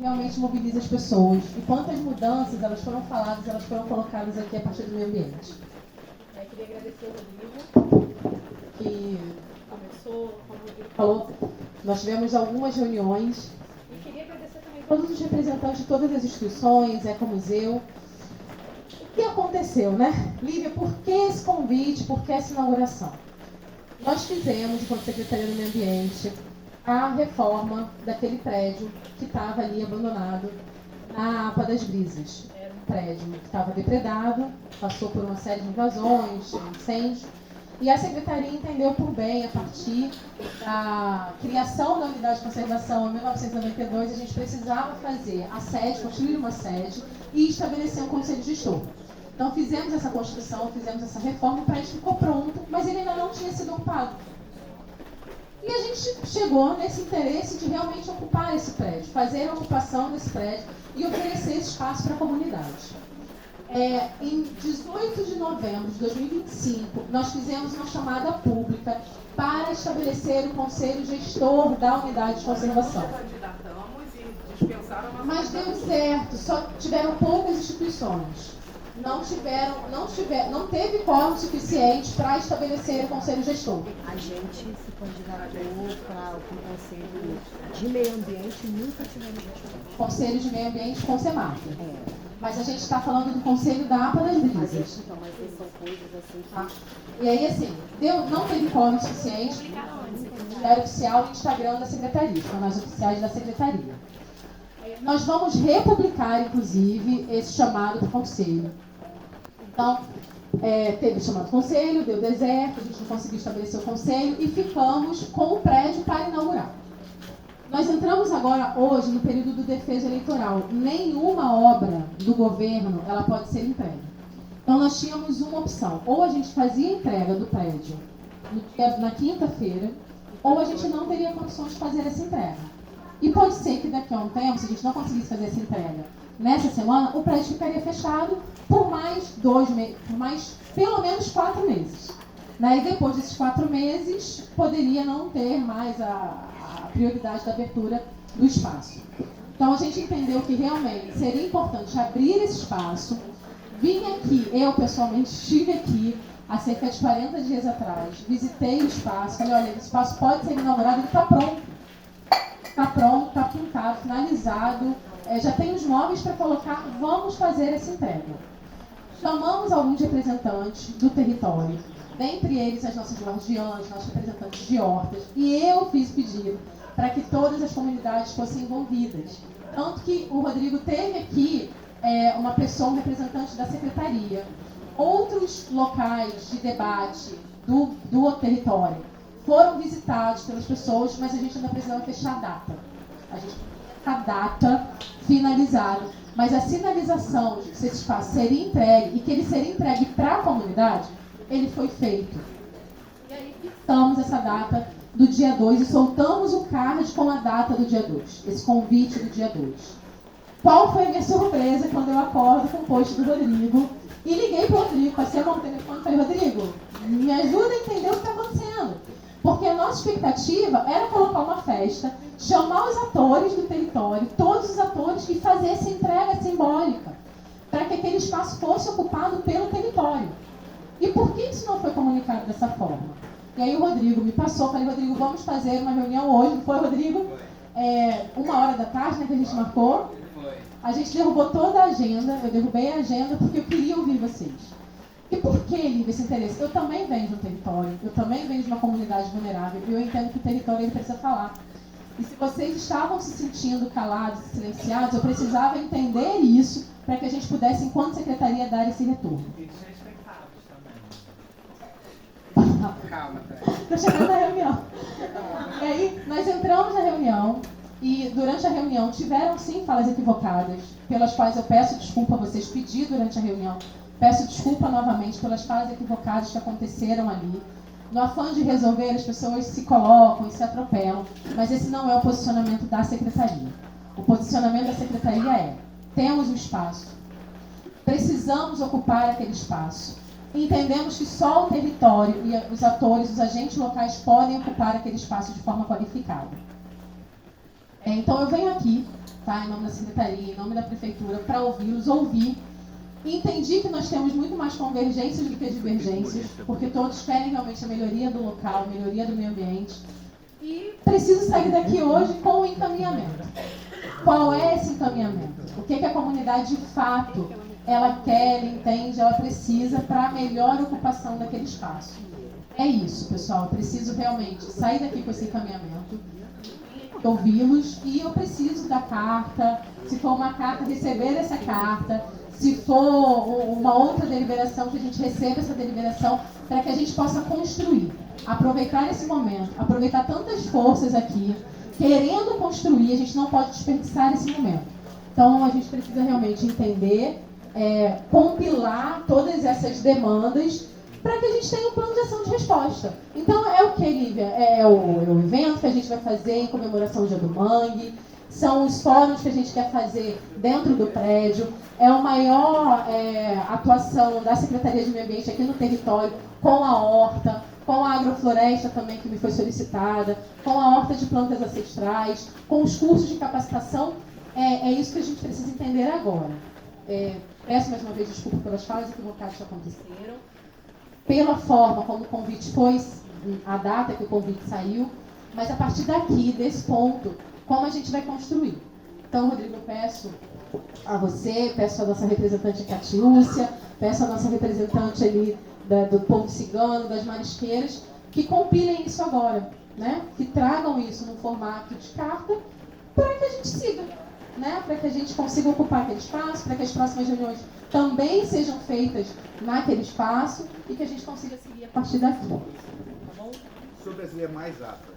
realmente mobiliza as pessoas e quantas mudanças elas foram faladas, elas foram colocadas aqui a partir do meio ambiente. Eu queria agradecer ao Rodrigo, que começou, como o Rodrigo falou, nós tivemos algumas reuniões e queria agradecer também a todos os representantes de todas as instituições, Ecomuseu. O que aconteceu, né? Lívia, por que esse convite, por que essa inauguração? Nós fizemos, enquanto Secretaria do Meio Ambiente, a reforma daquele prédio que estava ali abandonado na APA das Brisas. Era um prédio que estava depredado, passou por uma série de invasões, incêndios, e a Secretaria entendeu por bem, a partir da criação da Unidade de Conservação em 1992, a gente precisava fazer a sede, construir uma sede e estabelecer um conselho gestor. Então fizemos essa construção, fizemos essa reforma, o prédio ficou pronto, mas ele ainda não tinha sido ocupado. E a gente chegou nesse interesse de realmente ocupar esse prédio, fazer a ocupação desse prédio e oferecer esse espaço para a comunidade. Em 18 de novembro de 2025, nós fizemos uma chamada pública para estabelecer o conselho gestor da unidade de conservação. Mas deu certo, só tiveram poucas instituições. Não teve quórum suficiente para estabelecer o conselho gestor. A gente se candidatou para o conselho de meio ambiente, nunca tivemos gestor. Conselho de meio ambiente com SEMAC. Mas a gente está falando do conselho da APA das Brisas. Então, mas são coisas assim que... Tá? E aí, assim, não teve quórum suficiente. Era oficial no Instagram da Secretaria, são nas oficiais da Secretaria. Nós vamos republicar, inclusive, esse chamado do conselho. Então, teve o chamado conselho, deu deserto, a gente não conseguiu estabelecer o conselho e ficamos com o prédio para inaugurar. Nós entramos agora, hoje, no período do defeso eleitoral. Nenhuma obra do governo ela pode ser entregue. Então, nós tínhamos uma opção. Ou a gente fazia a entrega do prédio na quinta-feira, ou a gente não teria condições de fazer essa entrega. E pode ser que daqui a um tempo, se a gente não conseguisse fazer essa entrega nessa semana, o prédio ficaria fechado por mais 2 meses, por mais pelo menos 4 meses. E depois desses 4 meses, poderia não ter mais a prioridade da abertura do espaço. Então, a gente entendeu que realmente seria importante abrir esse espaço. Vim aqui, eu pessoalmente estive aqui há cerca de 40 dias atrás, visitei o espaço, falei, olha, esse espaço pode ser inaugurado, ele está pronto. Está pronto, está pintado, finalizado, já tem os móveis para colocar, vamos fazer essa entrega. Chamamos alguns representantes do território, dentre eles as nossas guardiãs, nossos representantes de hortas, e eu fiz pedido para que todas as comunidades fossem envolvidas. Tanto que o Rodrigo teve aqui uma pessoa, um representante da secretaria. Outros locais de debate do território foram visitados pelas pessoas, mas a gente ainda precisava fechar a data. A gente a data finalizada, mas a sinalização de que esse espaço seria entregue e que ele seria entregue para a comunidade, ele foi feito. E aí fixamos essa data do dia 2 e soltamos o card com a data do dia 2, esse convite do dia 2. Qual foi a minha surpresa quando eu acordo com o post do Rodrigo e liguei para o Rodrigo, passei a mão no telefone e falei, Rodrigo, me ajuda a entender o que está acontecendo. Porque a nossa expectativa era colocar uma festa, chamar os atores do território, todos os atores, e fazer essa entrega simbólica, para que aquele espaço fosse ocupado pelo território. E por que isso não foi comunicado dessa forma? E aí o Rodrigo me passou, falei, Rodrigo, vamos fazer uma reunião hoje, não foi, Rodrigo? 1h da tarde, né, que a gente marcou. A gente derrubou toda a agenda, eu derrubei a agenda porque eu queria ouvir vocês. E por que, Lívia, esse interesse? Eu também venho de um território, eu também venho de uma comunidade vulnerável, e eu entendo que o território ele precisa falar. E se vocês estavam se sentindo calados, silenciados, eu precisava entender isso para que a gente pudesse, enquanto secretaria, dar esse retorno. E desrespeitados também. Calma, Estou chegando na reunião. E aí, nós entramos na reunião, e durante a reunião tiveram sim falas equivocadas, pelas quais eu peço desculpa a vocês, pedi durante a reunião. Peço desculpa novamente pelas falas equivocadas que aconteceram ali. No afã de resolver, as pessoas se colocam e se atropelam, mas esse não é o posicionamento da Secretaria. O posicionamento da Secretaria é, temos um espaço, precisamos ocupar aquele espaço, entendemos que só o território e os atores, os agentes locais podem ocupar aquele espaço de forma qualificada. Então eu venho aqui tá? Em nome da secretaria, em nome da prefeitura, para ouvi-los, ouvir. Entendi que nós temos muito mais convergências do que divergências, porque todos querem realmente a melhoria do local, a melhoria do meio ambiente. E preciso sair daqui hoje com o encaminhamento. Qual é esse encaminhamento? O que a comunidade de fato ela quer, ela entende, ela precisa para a melhor ocupação daquele espaço? É isso, pessoal. Eu preciso realmente sair daqui com esse encaminhamento, ouvi-los, e eu preciso da carta. Se for uma carta, receber essa carta. Se for uma outra deliberação, que a gente receba essa deliberação para que a gente possa construir. Aproveitar esse momento, aproveitar tantas forças aqui, querendo construir, a gente não pode desperdiçar esse momento. Então, a gente precisa realmente entender, compilar todas essas demandas para que a gente tenha um plano de ação de resposta. Então, é o que, Lívia? É o evento que a gente vai fazer em comemoração do Dia do Mangue, são os fóruns que a gente quer fazer dentro do prédio, é a maior atuação da Secretaria de Meio Ambiente aqui no território, com a horta, com a agrofloresta também que me foi solicitada, com a horta de plantas ancestrais, com os cursos de capacitação. É isso que a gente precisa entender agora. Peço mais uma vez desculpa pelas falas equivocadas que aconteceram, pela forma como o convite foi, a data que o convite saiu, mas a partir daqui, desse ponto, como a gente vai construir. Então, Rodrigo, eu peço a você, peço a nossa representante Catiúcia, peço a nossa representante ali do povo cigano, das marisqueiras, que compilem isso agora, né? Que tragam isso no formato de carta para que a gente siga, né? Para que a gente consiga ocupar aquele espaço, para que as próximas reuniões também sejam feitas naquele espaço e que a gente consiga seguir a partir daqui. Tá bom? Sobre as demais atas,